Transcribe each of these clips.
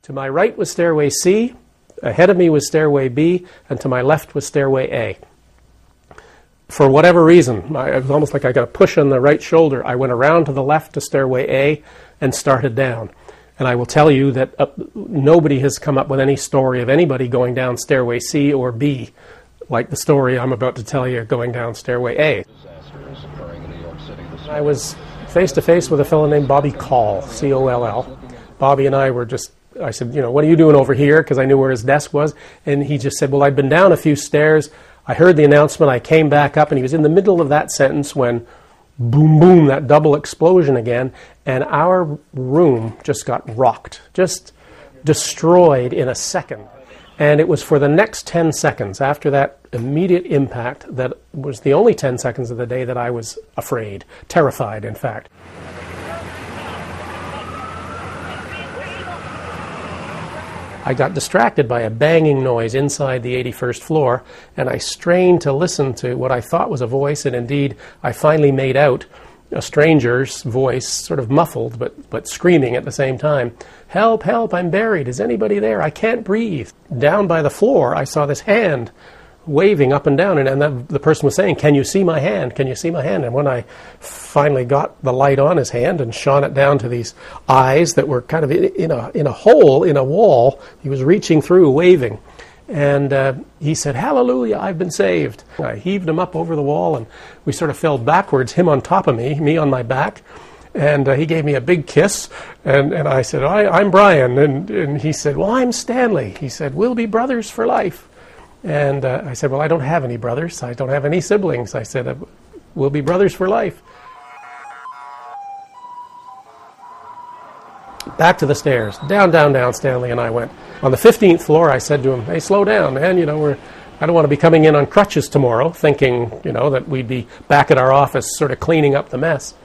To my right was Stairway C, ahead of me was Stairway B, and to my left was Stairway A. For whatever reason, it was almost like I got a push on the right shoulder. I went around to the left to Stairway A and started down. And I will tell you that nobody has come up with any story of anybody going down Stairway C or B, like the story I'm about to tell you going down Stairway A. I was face to face with a fellow named Bobby Call, C-O-L-L. Bobby and I were just, I said, what are you doing over here? Because I knew where his desk was. And he just said, well, I'd been down a few stairs. I heard the announcement. I came back up, and he was in the middle of that sentence when boom, boom, that double explosion again. And our room just got rocked, just destroyed in a second. And it was for the next 10 seconds after that immediate impact that was the only 10 seconds of the day that I was afraid, terrified, in fact. I got distracted by a banging noise inside the 81st floor, and I strained to listen to what I thought was a voice, and indeed I finally made out a stranger's voice, sort of muffled but screaming at the same time. Help, help, I'm buried. Is anybody there? I can't breathe. Down by the floor, I saw this hand waving up and down, and the person was saying, can you see my hand? Can you see my hand? And when I finally got the light on his hand and shone it down to these eyes that were kind of in a hole in a wall, he was reaching through, waving. And he said, hallelujah, I've been saved. I heaved him up over the wall, and we sort of fell backwards, him on top of me on my back. And he gave me a big kiss, and I said, I'm Brian. And he said, well, I'm Stanley. He said, we'll be brothers for life. And I said, well, I don't have any brothers. I don't have any siblings. I said, we'll be brothers for life. Back to the stairs. Down, down, down, Stanley and I went. On the 15th floor, I said to him, hey, slow down, man. I don't want to be coming in on crutches tomorrow, thinking, that we'd be back at our office sort of cleaning up the mess.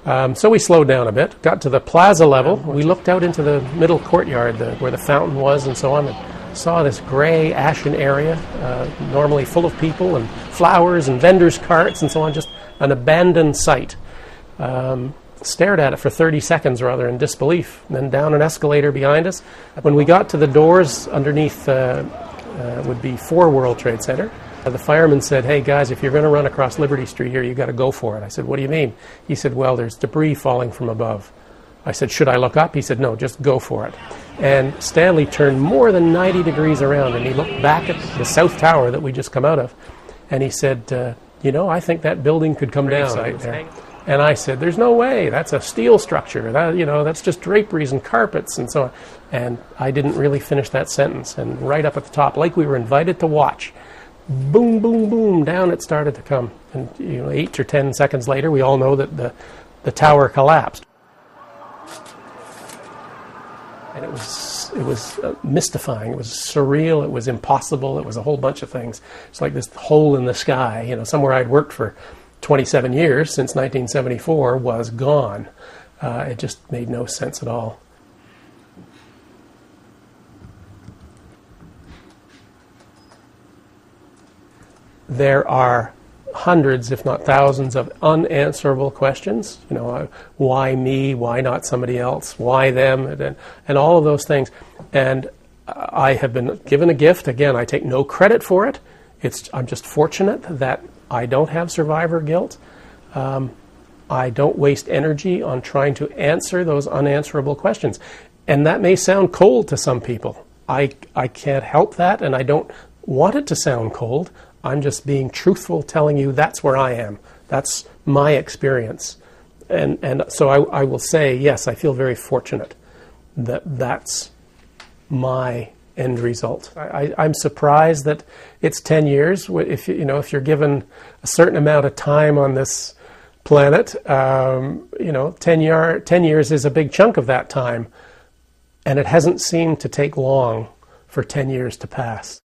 So we slowed down a bit, got to the plaza level. We looked out into the middle courtyard where the fountain was and so on, and saw this gray, ashen area, normally full of people and flowers and vendors' carts and so on, just an abandoned site. Stared at it for 30 seconds rather in disbelief, and then down an escalator behind us. When we got to the doors underneath would be 4 World Trade Center, the fireman said, hey guys, if you're going to run across Liberty Street here, you've got to go for it. I said, what do you mean? He said, well, there's debris falling from above. I said, should I look up? He said, no, just go for it. And Stanley turned more than 90 degrees around, and he looked back at the south tower that we just come out of, and he said, I think that building could come down right there. And I said, there's no way. That's a steel structure. That's just draperies and carpets and so on. And I didn't really finish that sentence. And right up at the top, like we were invited to watch, boom, boom, boom, down it started to come. And 8 or 10 seconds later, we all know that the tower collapsed. And it was mystifying. It was surreal. It was impossible. It was a whole bunch of things. It's like this hole in the sky. Somewhere I'd worked for 27 years since 1974 was gone. It just made no sense at all. There are hundreds, if not thousands, of unanswerable questions. Why me? Why not somebody else? Why them? And all of those things. And I have been given a gift. Again, I take no credit for it. I'm just fortunate that I don't have survivor guilt. I don't waste energy on trying to answer those unanswerable questions. And that may sound cold to some people. I can't help that, and I don't want it to sound cold. I'm just being truthful, telling you that's where I am. That's my experience. And so I will say, yes, I feel very fortunate that that's my end result. I'm surprised that it's 10 years. If you're given a certain amount of time on this planet, 10 years is a big chunk of that time, and it hasn't seemed to take long for 10 years to pass.